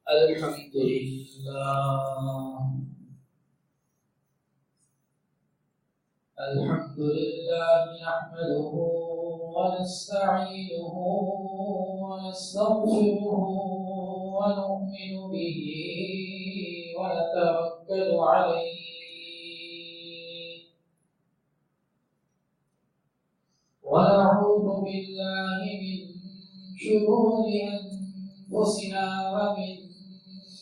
الحمد لله نحمده ونستعينه ونستغفره ونؤمن به ونتوكل عليه ونعوذ بالله من شرور أنفسنا ومن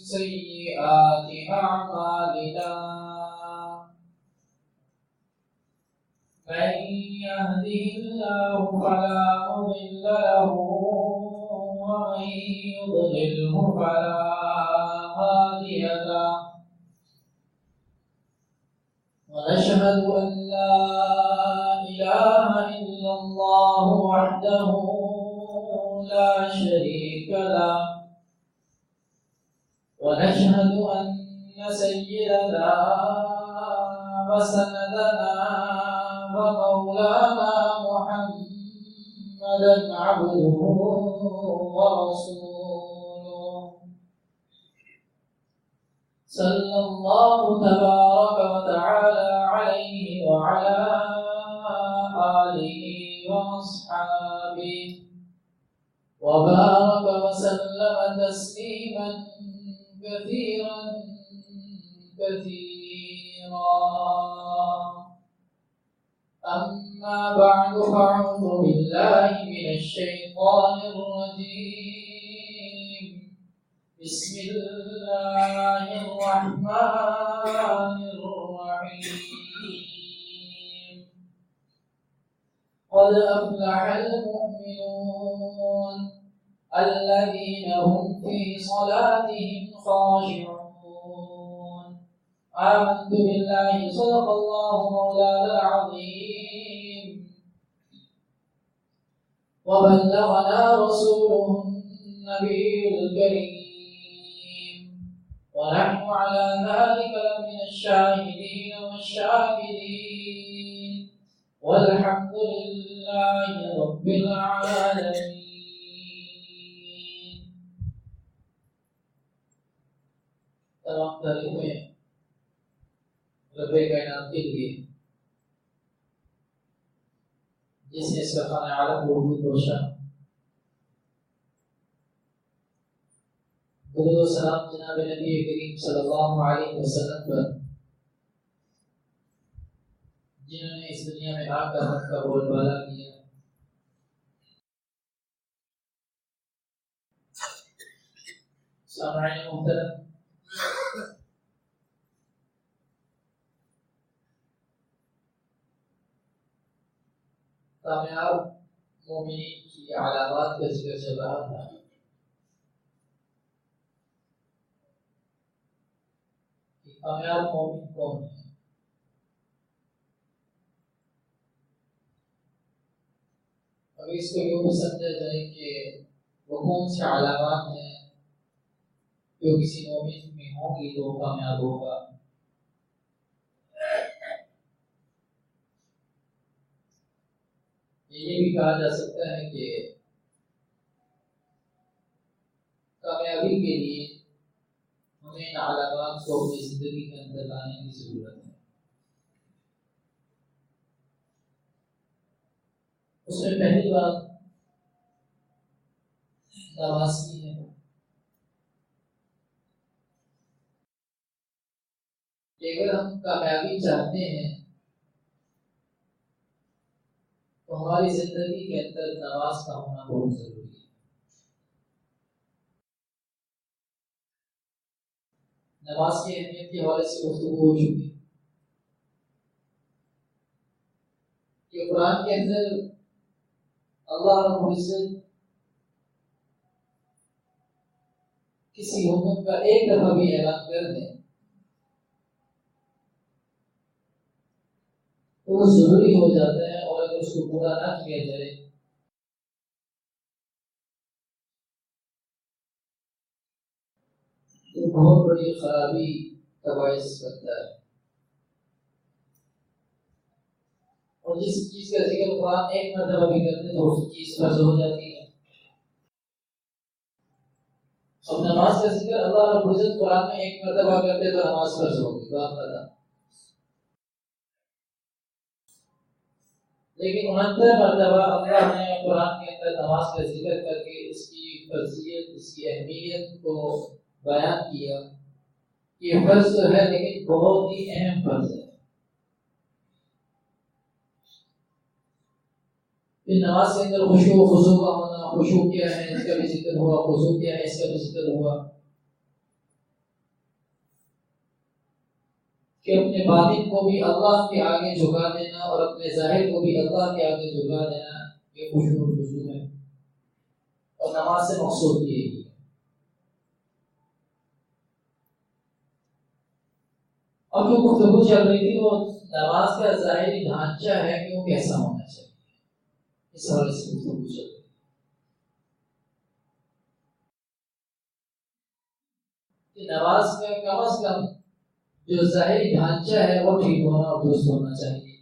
سيئات أعمالنا من يهده الله فلا مضل له ومن يضلله فلا هادي له ونشهد أن لا إله إلا الله وحده لا شريك له ونشهد أن سيدنا وسندنا ومولانا محمدا عبده ورسوله صلى الله تبارك وتعالى عليه وعلى آله وأصحابه وبارك وسلم تسليما كثيرا أما بعد فأعوذ بالله من الشيطان الرجيم بسم الله الرحمن الرحيم قد أفلح المؤمنون الذين هم في صلاتهم خاشعون آمنت بالله صدق الله مولانا العظيم وبلغنا رسوله النبي الكريم ونحن على ذلك لمن الشاهدين والشاكرين والحمد لله رب العالمين تمام تعریفیں رب کائنات کے لیے جس نے اس کا خانہ عالم کو وجود بخشا. درود و سلام جناب نبی کریم صلی اللہ علیہ وسلم پر جنہوں نے اس دنیا میں آ کر حق کا بول بالا کیا. سامعین محترم، کامیاب مومنین کی علامات کا ذکر چل رہا تھا. کہ کامیاب مومن کون ہے؟ اب اس کو یوں بھی سمجھا جائے کہ وہ کون سی علامات ہیں جو کسی مومن میں ہوں گی تو وہ کامیاب ہوگا. یہ بھی کہا جا سکتا ہے کہ کامیابی کے لیے ہمیں ان علامات کو اپنی زندگی کے اندر لانے کی ضرورت ہے. اس میں پہلی بات نماز کی ہے کہ اگر ہم کامیابی چاہتے ہیں تو ہماری زندگی کے اندر نماز کا ہونا بہت ضروری ہے. نماز کی اہمیت کے حوالے سے گفتگو ہو چکی کہ قرآن کے اندر اللہ رب العزت کسی حکم کا ایک دفعہ بھی اعلان کر دیں تو وہ ضروری ہو جاتا ہے، اور اگر اس کو پورا نہ کیا جائے تو بہت بڑی خرابی کا باعث بنتا ہے. اور جس چیز کا ذکر قرآن ایک مرتبہ بھی کرتے تو اس چیز فرض ہو جاتی ہے. اب نماز کا ذکر اللہ رب العزت قرآن میں ایک مرتبہ کرتے تو نماز فرض ہوگی بات ادا، لیکن 69 مرتبہ اللہ نے قرآن کے اندر نماز کا ذکر کر کے اس کی فرضیت، اس کی اہمیت کو بیان کیا. یہ فرض تو ہے لیکن بہت ہی اہم فرض ہے. پھر نماز کے اندر خشوع و خضوع کا ہونا، خشوع کیا ہے اس کا بھی ذکر ہوا، خضوع کیا ہے اس کا بھی ذکر ہوا، کہ اپنے باطن کو بھی اللہ کے آگے جھکا دینا اور اپنے ظاہر کو بھی اللہ کے آگے جھکا دینا، یہ خشوع و خضوع ہے. اور نماز سے مقصود بھی یہی ہے. اب جو گفتگو چل رہی تھی وہ نماز کا ظاہری ڈھانچہ ہے کہ وہ کیسا ہونا چاہیے، اس حوالے سے گفتگو چل رہی ہے. کہ نماز کا کم از کم جو ظاہری ڈھانچہ ہے وہ ٹھیک ہونا اور درست ہونا چاہیے،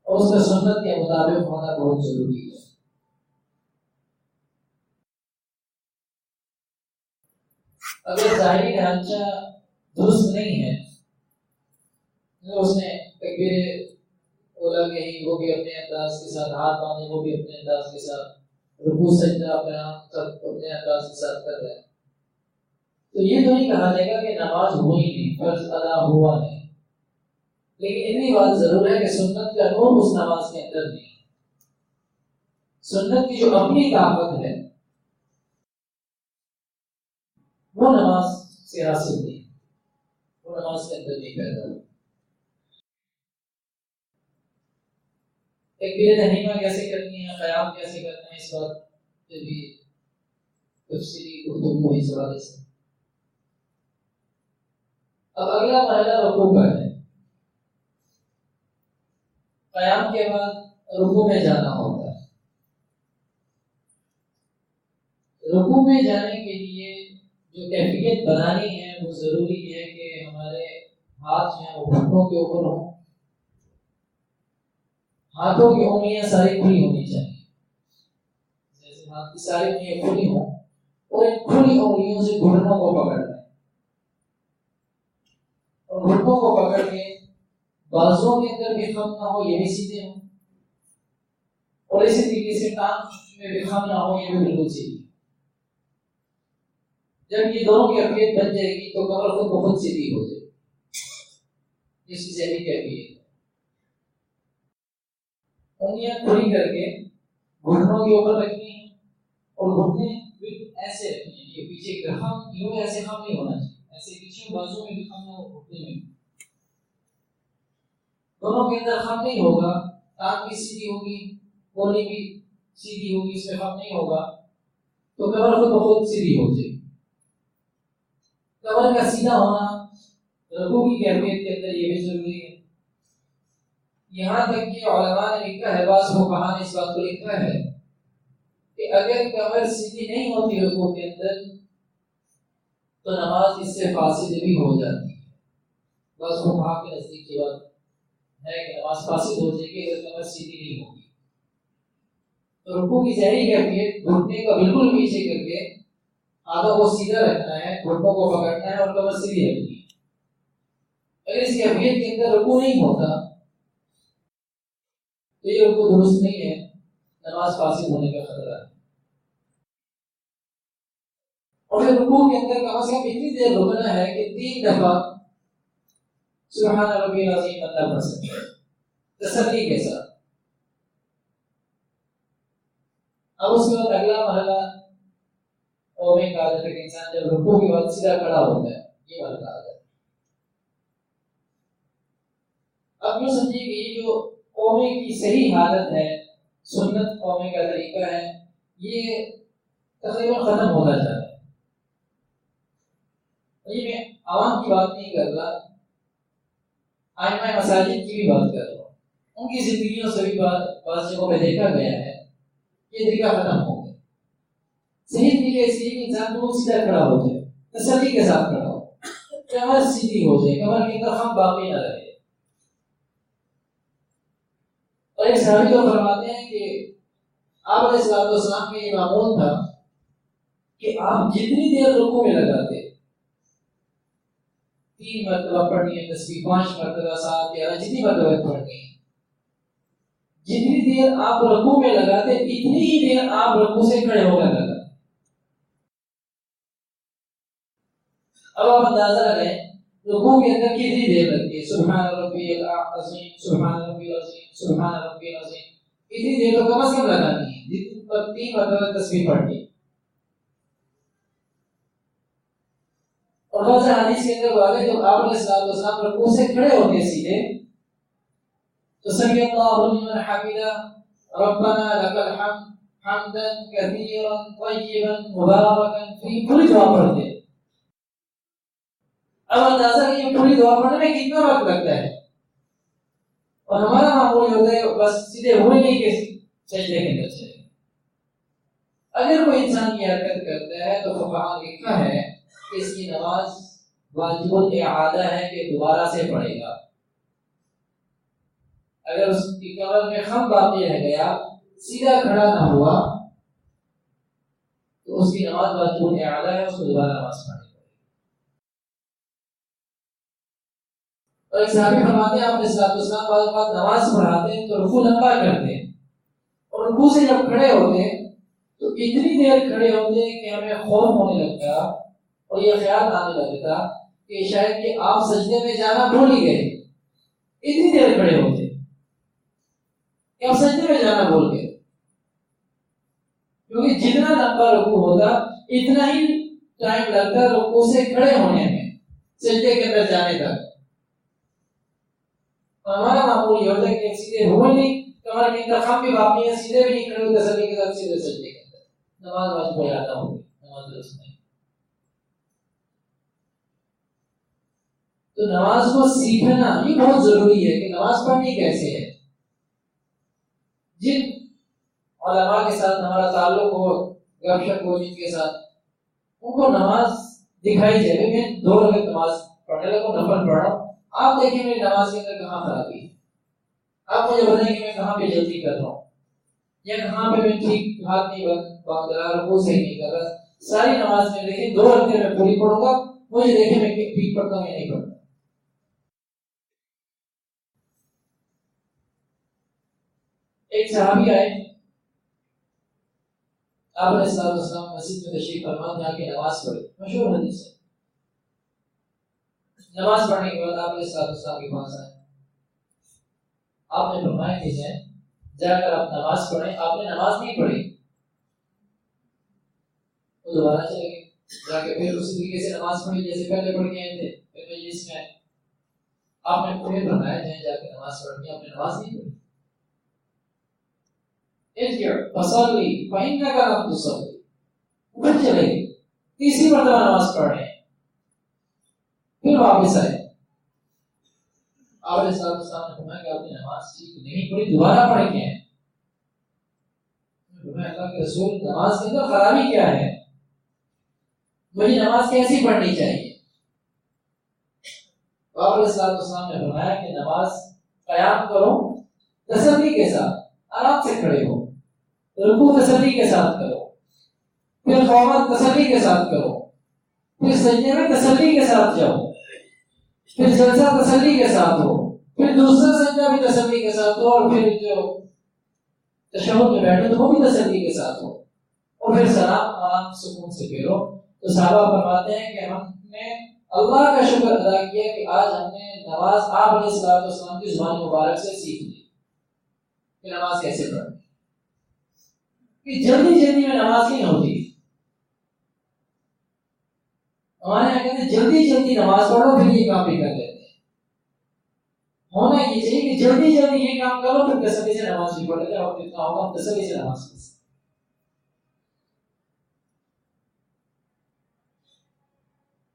اور اس کا سنت کے مطابق ہونا بہت ضروری ہے. اگر ظاہری ڈھانچہ درست نہیں ہے، اس نے تکبیر اولا کہی وہ بھی اپنے انداز کے ساتھ، ہاتھ باندھے وہ بھی اپنے انداز کے ساتھ، رکوع سجدہ اپنے انداز کے ساتھ کر رہے ہیں، تو یہ تو نہیں کہا جائے گا کہ نماز ہوئی نہیں، فرض ادا ہوا نہیں. لیکن اتنی بات ضرور ہے کہ سنت کا نور اس نماز کے اندر نہیں. سنت کی جو اپنی طاقت ہے وہ نماز سے حاصل نہیں، وہ نماز کے اندر نہیں پیدا ہوئی. تکبیر تحریمہ کیسے کرنی ہے، قیام کیسے کرنا ہے، اس بات پہ بھی تفصیلی گفتگو اس حوالے سے. اب اگلا مرحلہ رکوع کا ہے. قیام کے بعد رکوع میں جانا ہوتا ہے. رکوع میں جانے کے لیے جو کیفیت بنانی ہے وہ ضروری ہے کہ ہمارے ہاتھ جو ہیں وہ گھٹنوں کے اوپر ہوں، ہاتھوں کی انگلیاں ساری کھلی ہونی چاہیے، جیسے ہاتھ کی ساری انگلیاں کھلی ہوں، اور ان کھلی انگلیوں سے گھٹنوں کو پکڑنا ہے، اور گھٹنوں کو پکڑ کے بازوں کے اندر بھی خم نہ ہو، یہ بھی سیدھے ہوں، اور اسی طریقے سے ٹانگ میں بھی خم نہ ہو، یہ بھی بالکل سیدھی. جب یہ دونوں کیفیت بن جائے گی تو کمر خود بخود سیدھی ہو جائے گی. اس کی ذہنی کیفیت انگلیاں کھلی کر کے گھٹنوں کے اوپر رکھنی ہے، اور گھٹنے بالکل ایسے رکھنی ہے کہ پیچھے کی طرف یوں ایسے خم نہیں ہونا چاہیے، ایسے پیچھے بازو میں بھی خم نہ ہو، گھٹنے میں دونوں کے اندر خم نہیں ہوگا. ٹانگ بھی سیدھی ہوگی، کونی بھی سیدھی ہوگی، اس میں خم نہیں ہوگا تو کمر خود بخود سیدھی ہو جائے گی. کمر کا سیدھا ہونا رکوع کی کیفیت کے اندر یہ بھی ضروری ہے. یہاں تک کہ علماء نے لکھا ہے، بعض فقہاء نے اس بات کو لکھا ہے کہ اگر کمر سیدھی نہیں ہوتی رکوع کے اندر تو نماز اس سے فاسد بھی ہو جاتی ہے. بعض فقہاء کے نزدیک یہ بات ہے کہ نماز فاسد ہو جائے گی اگر کمر سیدھی نہیں ہوگی. تو رکوع کی ظاہری کیفیت گھٹنے کا بالکل پیچھے کر کے ہاتھوں کو سیدھا رکھنا ہے، گھٹنوں کو پکڑنا ہے اور کمر سیدھی رکھنی ہے. اگر اس کیفیت کے اندر رکوع نہیں ہوتا تو یہ رکوع درست نہیں ہے، نماز فاسد ہونے کا خطرہ ہے. اور رکوع کے اندر کم از کم اتنی دیر رکنا ہے کہ 3 دفعہ سبحان ربی العظیم اللہ پڑھ سکے تسلی کے ساتھ. اب اس کے بعد اگلا مرحلہ قومیں کا آتا ہے کہ انسان جب رکوع کے بعد سیدھا کھڑا ہوتا ہے، یہ مرحلہ آ جاتا ہے. اب یوں سمجھیے کہ یہ جو قومے کی صحیح حالت ہے، سنت قومے کا طریقہ ہے، یہ تقریباً ختم ہوتا جا رہا ہے. یہ میں عوام کی بات نہیں کر رہا، ائمہ مساجد کی بھی بات کر رہا ہوں. ان کی زندگیوں سے بھی بعض جگہوں پہ دیکھا گیا ہے یہ طریقہ ختم ہو گیا. صحیح طریقے اس لیے کہ انسان کو سیدھا کھڑا ہو جائے، تسلی کے ساتھ کھڑا ہو، کمر سیدھی ہو جائے، کمر کے اندر خم باقی نہ رہے. اور ایک صحابی تو فرماتے ہیں کہ آپ علیہ السلام کا یہ معمول تھا کہ آپ جتنی دیر رکوع میں لگاتے 3 مرتبہ پڑھنی ہے تسبیح، 5 مرتبہ، 7 11 جتنی مرتبہ پڑھنی ہے، جتنی دیر آپ رکوع میں لگاتے اتنی ہی دیر آپ رکوع سے کھڑے ہو کر لگاتے۔ اب آپ اندازہ لگائیں رکوع کے اندر کتنی دیر لگتی ہے، سبحان ربی العظیم، سبحان ربی العظیم، سبحان ربی العظیم، اتنی دیر تو کم از کم لگانی ہے جتنی پر 3 مرتبہ تسبیح پڑھنی ہے۔ اور بعض حدیث کے اندر واضح جب آپ علیہ السلام رکوع سے کھڑے ہوتے سیدھے تو سمی اللہ لمن حمدہ ربنا لک الحمد حمدا کثیرا طیبا مبارکا فی، پوری دعا پڑھتے۔ اب اندازہ کہ یہ پوری دعا پڑھنے میں کتنا وقت لگتا ہے، اور ہمارا معمول ہوتا ہے بس سیدھے ہوئے نہیں کہ سجدے کے اندر چلے۔ اگر کوئی انسان یہ حرکت کرتا ہے تو فقہاء نے لکھا ہے کہ اس کی نماز واجب الاعادہ ہے کہ دوبارہ سے پڑھے گا۔ اگر اس کی کمر میں خم باقی رہ گیا، سیدھا کھڑا نہ ہوا، تو اس کی نماز واجب الاعادہ ہے، اس کو دوبارہ نماز پڑھنی پڑے گی۔ اور ایک صحابی فرماتے ہیں آپ نے السلام بعض اوقات نماز پڑھاتے ہیں تو رکوع لمبا کرتے ہیں، اور رکوع سے جب کھڑے ہوتے ہیں تو اتنی دیر کھڑے ہوتے ہیں کہ ہمیں خوف ہونے لگتا اور یہ خیال آنے لگتا کہ شاید کہ آپ سجدے میں جانا بھول ہی گئے، اتنی دیر کھڑے ہوتے کہ آپ سجدے میں جانا بھول گئے، کیونکہ جتنا لمبا رکوع ہوتا اتنا ہی ٹائم لگتا رکوع سے کھڑے ہونے میں، سجدے کے اندر جانے تک۔ ہمارا معمول یہ ہوتا ہے کہ سیدھے ہوئے نہیں، کمر کے اندر خم بھی باقی ہے، سیدھے بھی نہیں کھڑے ہوتے، تسلی کے ساتھ سیدھے سجدے کے اندر، نماز واجب الادا ہوگی، نماز درست نہیں۔ تو نماز کو سیکھنا یہ بہت ضروری ہے کہ نماز پڑھنی کیسے ہے۔ جن علماء کے ساتھ ہمارا تعلق ہو، گپ شپ ہو جن کے ساتھ، ان کو نماز دکھائی جائے، میں 2 رکعت نماز پڑھنے لگا، نفل پڑھ رہا ہوں، آپ دیکھیں میری نماز کے اندر کہاں خرابی ہے، آپ مجھے بتائیں کہ میں کہاں پہ جلدی کر رہا ہوں، یا کہاں پہ میں ٹھیک ہاتھ نہیں باندھ رہا، رکوع صحیح نہیں کر رہا۔ ساری نماز میں دیکھیں 2 رکعتیں میں پوری پڑھوں گا، مجھے دیکھیں میں ٹھیک پڑھتا ہوں یا نہیں پڑھتا۔ ایک صحابی آئے، آپ علیہ السلام مسجد میں تشریف فرما تھے، آ کے نماز پڑھی، مشہور حدیث ہے۔ نماز پڑھنے کے بعد آپ علیہ السلام کے پاس آئے، آپ نے فرمایا کہ جا کر آپ نماز پڑھیں، آپ نے نماز نہیں پڑھی، وہ دوبارہ چلے گئے، جا کے پھر اسی طریقے سے نماز پڑھی جیسے پہلے پڑھ کے آئے تھے، پھر مجلس میں آئے، آپ نے پھر فرمایا جا کے نماز پڑھنی، آپ نے نماز نہیں پڑھی۔ ارجع فصلی فإنک لم تصلی، پھر چلے گئے، تیسری مرتبہ نماز پڑھ رہے ہیں، پھر واپس آئے، آپ علیہ السلام نے فرمایا کہ آپ نے نماز ٹھیک نہیں پڑھی، دوبارہ پڑھ کے آئے۔ اللہ کے رسول نماز کے اندر خرابی کیا ہے، مجھے نماز کیسی پڑھنی چاہیے؟ آپ علیہ السلام نے فرمایا کہ نماز قیام کرو تسلی کے ساتھ، آرام سے کھڑے ہو، رکوع تسلی کے ساتھ کرو، پھر قیام تسلی کے ساتھ کرو، پھر سجدے میں تسلی کے ساتھ جاؤ، پھر جلسہ تسلی کے ساتھ ہو، پھر دوسرا سجدہ بھی تسلی کے ساتھ ہو، اور پھر جو تشہد میں بیٹھو تو وہ بھی تسلی کے ساتھ ہو، اور پھر سلام آرام سکون سے پھیرو۔ تو صحابہ فرماتے ہیں کہ ہم نے اللہ کا شکر ادا کیا کہ آج ہم نے نماز آپ علیہ السلام کی زبان مبارک سے سیکھ لی کہ نماز کیسے پڑھیں، کہ جلدی جلدی میں نماز نہیں ہوتی۔ ہمارے یہاں کہتے ہیں جلدی جلدی نماز پڑھو پھر یہ کام بھی کر لیتے ہیں، ہونا یہ چاہیے کہ جلدی جلدی یہ کام کرو پھر تسلی سے نماز بھی پڑھ لیتے ہیں، اور جتنا ہوگا تسلی سے نماز پڑھ۔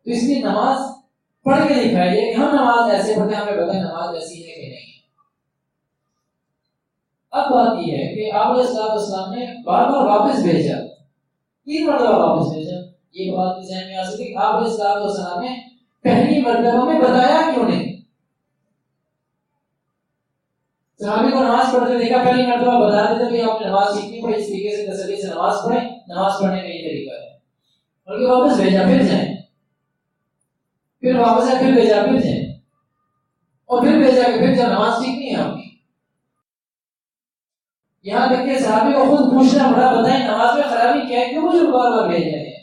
تو اس لیے نماز پڑھ کے دکھائیے کہ ہم نماز ایسے پڑھتے ہیں، ہمیں بتائیں نماز ایسی ہے کہ نہیں۔ اب بات یہ ہے کہ آپ علیہ السلام نے بار بار واپس بھیجا، 3 مرتبہ واپس بھیجا، یہ بات ذہن میں آ سکتی کہ آپ علیہ السلام نے پہلی مرتبہ میں بتایا کیوں نہیں؟ صحابی کو نماز پڑھتے دیکھا، پہلی مرتبہ بتا دیتے کہ آپ نے نماز سیکھنی پڑی، اس طریقے سے تسلی سے نماز پڑھیں، نماز پڑھنے کا یہ طریقہ ہے۔ بلکہ واپس بھیجا پھر جائیں، پھر واپس آئے، پھر بھیجا پھر جائیں، اور پھر بھیجا کہ پھر جب نماز ٹھیک نہیں ہے آپ کی. یہاں تک کہ صحابی کو خود پوچھنا پڑا بتائیں نماز میں خرابی کیا ہے، کیوں مجھے بار بار بھیج رہے ہیں.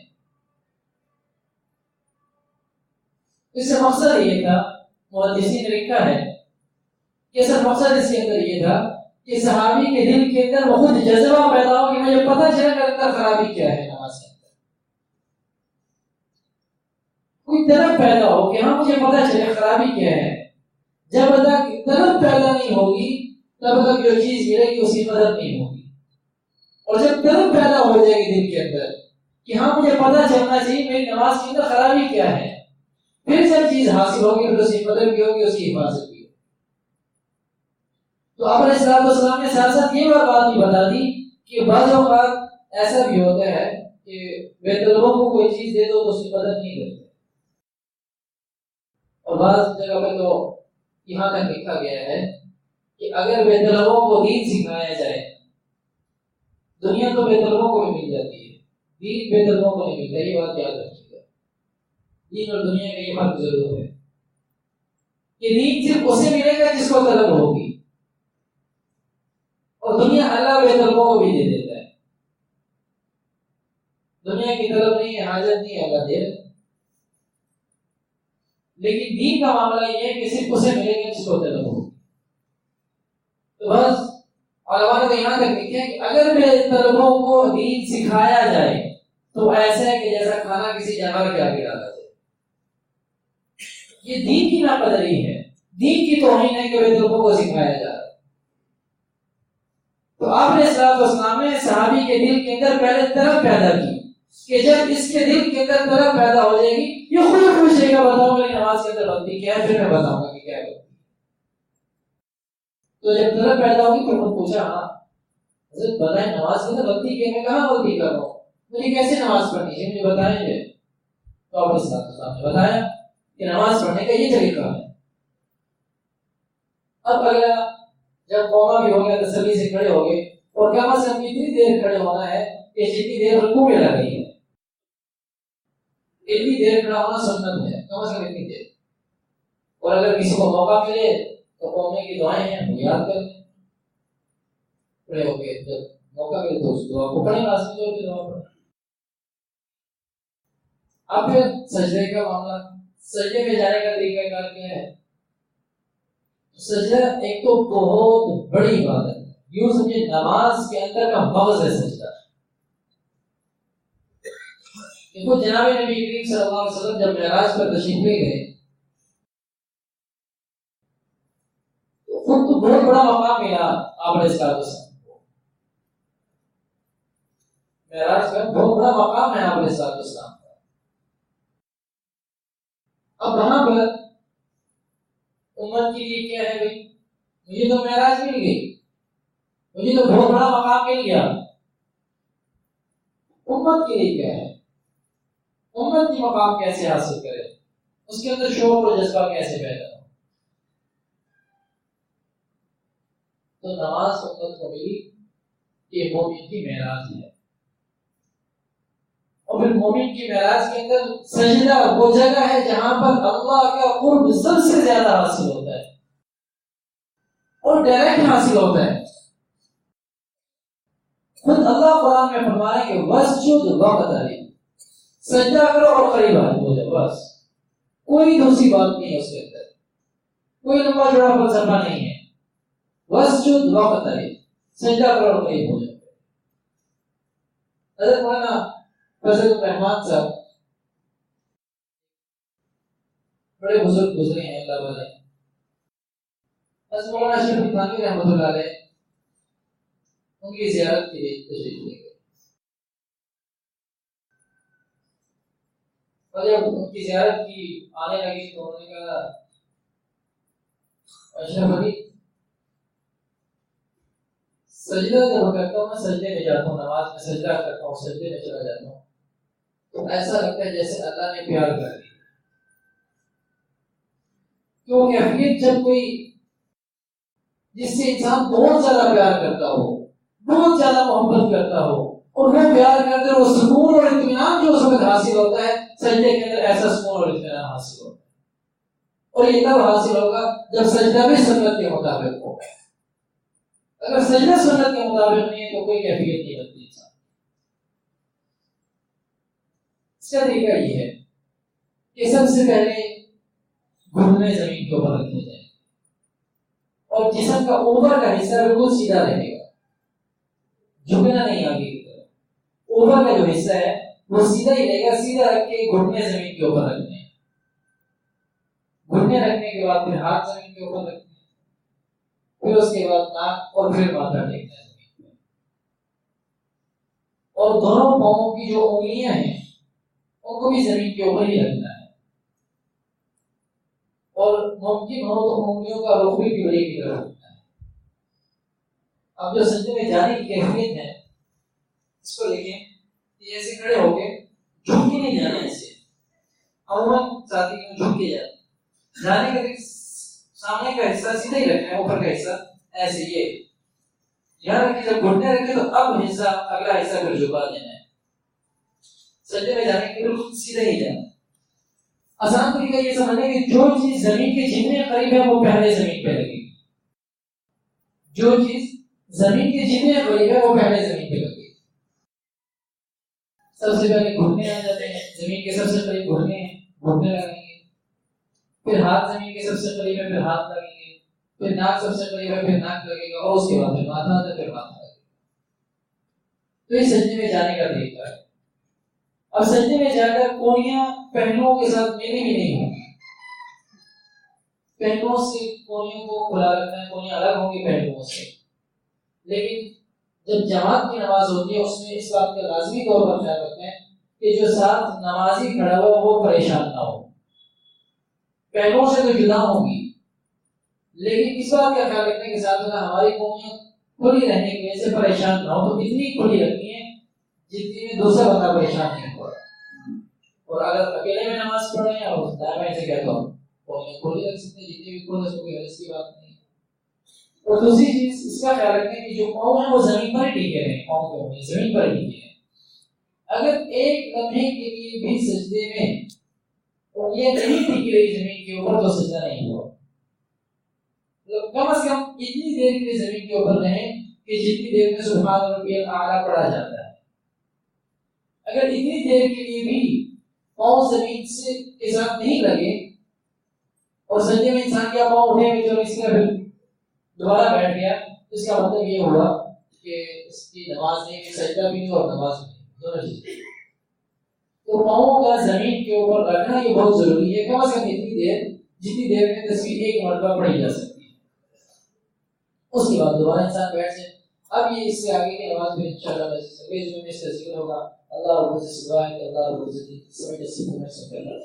اس سے مقصد یہ تھا، محدثین نے لکھا ہے کہ اصل مقصد اس کے اندر یہ تھا کہ صحابی کے دل کے اندر وہ خود جذبہ پیدا ہو کہ مجھے پتہ چلے کہ اندر خرابی کیا ہے نماز کے اندر. کوئی طلب پیدا ہو کہ ہاں مجھے پتہ چلے خرابی کیا ہے. جب تک طلب پیدا نہیں ہوگی تب تک جو چیز ملے گی اس کی قدر نہیں ہوگی. اور جب طلب پیدا ہو جائے گی دل کے اندر کہ ہاں مجھے پتہ چلنا چاہیے میری نماز کے اندر خرابی کیا ہے، پھر جب چیز حاصل ہوگی پھر اس کی قدر بھی ہوگی، اس کی حفاظت بھی ہوگی. تو آپ علیہ السلام نے ساتھ ساتھ یہ بات بھی بتا دی کہ بعض اوقات ایسا بھی ہوتا ہے کہ بے طلبوں کو کوئی چیز دے دو تو اس کی قدر نہیں کرتے. اور بعض جگہ پہ تو یہاں تک لکھا گیا ہے کہ اگر بے طلبوں کو دین سکھایا جائے، دنیا تو بے طلبوں کو بھی مل جاتی ہے، دین بے طلبوں کو نہیں ملتا. یہ بات یاد رکھیے گا، دین اور دنیا کا یہ فرق ضرور ہے کہ دین صرف اسے ملے گا جس کو طلب ہوگی، اور دنیا اللہ بے طلبوں کو بھی دے دیتا ہے. دنیا کی طلب نہیں ہے، حاجت نہیں ہے، اللہ دے. لیکن دین کا معاملہ یہ ہے کہ صرف اسے ملے گا جس کو طلب ہوگی. تو بس علماء نے یہاں تک لکھا کہ اگر بے طلبوں کو دین سکھایا جائے تو ایسا ہے کہ جیسا کھانا کسی جانور کے آگے ڈالا جائے. یہ دین کی ناقدری ہے، دین کی توہین ہے کہ بے طلبوں کو سکھایا جا رہا ہے. تو آپ نے اسلام نے صحابی کے دل کے اندر پہلے طلب پیدا کی کہ جب اس کے دل کے اندر طلب پیدا ہو جائے گی یہ خود پوچھے گا بتاؤ میری نماز کے اندر غلطی کیا ہے، پھر میں بتاؤں گا کہ کیا غلطی. تو جب طلب پیدا ہوگی پھر وہ پوچھا ہاں حضرت بتائیں نماز کے اندر غلطی کیا، میں کہاں غلطی کر رہا ہوں، مجھے کیسے نماز پڑھنی ہے، مجھے بتائیں گے. تو آپ اسلام نے بتایا کہ نماز پڑھنے کا یہ طریقہ ہے. اب اگلا جب قوما بھی ہو گیا تسلی سے کھڑے ہو گئے، اور کم از کم اتنی دیر کھڑے ہونا ہے کہ جتنی دیر رکوع میں لگ رہی ہے اتنی دیر کھڑا ہونا سنت ہے، کم از کم اتنی دیر. اور اگر کسی کو موقع ملے تو قومے کی دعائیں ہیں وہ یاد کر لیں، کھڑے ہو گئے جب موقع ملے تو اس دعا کو پڑھیں، لازمی طور پہ دعا پڑھیں. اب پھر سجدے کا معاملہ، سجدے میں جانے کا طریقہ کار کیا ہے. سجدہ ایک تو بہت بڑی عبادت ہے، یوں سمجھے نماز کے اندر کا مغز ہے سجدہ. دیکھو جناب نبی کریم صلی اللہ علیہ وسلم جب معراج پر تشریف لے گئے تو خود تو بہت بڑا مقام ملا آپ علیہ السلام کو. معراج کا بہت بڑا مقام ہے آپ علیہ السلام کا. اب وہاں پر امت کے لیے کیا ہے بھائی، مجھے تو معراج مل گئی، مجھے تو بہت بڑا مقام مل گیا. امت کے لیے کیا ہے، امت کی مقام کیسے حاصل کرے، اس کے اندر شوق اور جذبہ کیسے پیدا ہو. تو نماز امت کو ملی یہ مومن کی معراج ہے. اور پھر مومن کی معراج کے اندر سجدہ وہ جگہ ہے جہاں پر اللہ کا قرب سب سے زیادہ حاصل ہوتا ہے اور ڈائریکٹ حاصل ہوتا ہے. خود اللہ قرآن میں فرمایا کہ واسجد وقترب، سجدہ کرو اور قریب ہو جاؤ، بس کوئی دوسری بات نہیں ہے اس کے اندر، کوئی لمبا چوڑا فلسفہ نہیں ہے. واسجد وقترب، سجدہ کرو اور قریب ہو جاؤ. حضرت مولانا فضل الرحمان صاحب بڑے بزرگ گزرے ہیں اللہ والے. حضرت مولانا شریف تھانوی رحمۃ اللہ علیہ ان کی زیارت کے لیے تشریف لے گئے، اور جب ان کی زیارت کی آنے لگی تو انہوں نے کہا اشرف علی سجدہ جب کرتا ہوں میں سجدے میں جاتا ہوں، نماز میں سجدہ کرتا ہوں، سجدے میں چلا جاتا ہوں تو ایسا لگتا ہے جیسے اللہ نے پیار کر دیا. کیوں کیفیت جب کوئی جس سے انسان بہت زیادہ پیار کرتا ہو، بہت زیادہ محبت کرتا ہو، اور وہ پیار کرتے وہ سکون اور اطمینان جو اس وقت حاصل ہوتا ہے سجدے کے اندر ایسا سکون اور اطمینان حاصل ہوتا ہے، اور یہ تب حاصل ہوگا جب سجدہ بھی سنت کے مطابق ہو. اگر سجدہ سنت کے مطابق نہیں ہے تو کوئی کیفیت نہیں بنتی انسان. اس کا طریقہ یہ ہے کہ سب سے پہلے گھٹنے زمین کے اوپر رکھے جائیں اور جسم کا اوپر کا حصہ بالکل سیدھا رہے گا، جھکنا نہیں آگے کی طرف. اوپر کا جو حصہ ہے وہ سیدھا ہی رہے گا، سیدھا رکھ کے گھٹنے زمین کے اوپر رکھنے ہیں. گھٹنے رکھنے کے بعد پھر ہاتھ زمین کے اوپر رکھنے ہیں، پھر اس کے بعد ناک اور پھر ماتھا ٹیکنا ہے زمین پہ. اور دونوں پاؤں کی جو انگلیاں ہیں ان کو بھی زمین کے اوپر ہی رکھنا ہے، اور ممکن ہو تو انگلیوں کا رخ بھی قبلے کی طرف رکھنا ہے. اب جو سجدے میں جانے کی کیفیت ہے اس کو دیکھیں کہ ایسے کھڑے ہو کے جھک کے نہیں جانا. ایسے عموماً ساتھی میں جھک کے جانے کا سامنے کا حصہ سیدھا ہی رکھنا ہے، اوپر کا حصہ ایسے یہ یہاں رکھے. جب گھٹنے رکھے تو اب حصہ اگلا حصہ پھر جھکا دینا ہے. سجدے میں جانے کے بالکل سیدھا ہی جانا. آسان طریقہ یہ سمجھنے کہ جو چیز زمین کے جتنے قریب ہے وہ پہلے زمین پہ لگے گی. جو چیز زمین کے جتنے قریب ہے وہ پہلے زمین پہ لگے گی. سب سے پہلے گھٹنے آ جاتے ہیں، زمین کے سب سے قریب گھٹنے ہیں، گھٹنے لگیں گے. پھر ہاتھ زمین کے سب سے قریب ہے، پھر ہاتھ لگیں گے. پھر ناک سب سے قریب ہے، پھر ناک لگے گا، اور اس کے بعد پھر ماتھا آتا ہے، پھر ماتھا لگے گا. تو یہ سجدے میں جانے کا طریقہ ہے. اب سجدے میں جا کر کونیاں پہلوؤں کے ساتھ ملی بھی نہیں ہوں گی. پہلوؤں سے کونیوں کو کھلا رکھنا ہے، کونیاں الگ ہوں گی پہلوؤں سے. لیکن جب جماعت کی نماز ہوتی ہے اس میں اس بات کا لازمی طور پر خیال رکھنا ہے کہ جو ساتھ نمازی کھڑا ہوا وہ پریشان نہ ہو. پہلوؤں سے تو جدا ہوں گی، لیکن اس بات کا خیال رکھنے کے ساتھ ہماری کونیاں کھلی رہنے کی وجہ سے پریشان نہ ہو. تو اتنی کھلی رکھنی ہے جتنی میں دوسرا بندہ پریشان نہیں ہوا. اور اگر اکیلے میں نماز پڑھ رہے ہیں اور دائیں بائیں سے کہتا ہوں کھولی رکھ سکتے ہیں، جتنی بھی کھول سکتے کوئی حرج کی بات نہیں. اور دوسری چیز اس کا خیال رکھیں کہ جو پاؤں ہیں وہ زمین پر ہی ٹکے رہیں، پاؤں کے ہونے زمین پر ہی ٹکے رہیں. اگر ایک لمحے کے لیے بھی سجدے میں انگلیاں نہیں ٹکی رہی زمین کے اوپر تو سجدہ نہیں ہوا. کم از کم اتنی دیر کے لیے زمین کے اوپر رہیں کہ جتنی دیر میں سبحان ربی الاعلیٰ پڑھا جاتا ہے. اگر اتنی دیر کے لیے بھی پاؤں زمین سے کے ساتھ نہیں لگے اور سجدے میں انسان کیا پاؤں اٹھے ہوئے جو اسی کا پھر دوبارہ بیٹھ گیا، اس کا مطلب یہ ہوا کہ اس کی نماز نہیں، سجدہ بھی نہیں اور نماز نہیں، دونوں چیزیں. تو پاؤں کا زمین کے اوپر رکھنا یہ بہت ضروری ہے. کم از کم اتنی دیر جتنی دیر میں تصویر ایک مرتبہ پڑھی جا سکتی ہے. اس کے بعد دوبارہ انسان بیٹھ جائے. اب یہ اس سے آگے کی نماز میں انشاءاللہ میں اس کا ذکر ہوگا. اللہ رب العزت سبحانہ اللہ رب العزت سمجھ سے کرنا.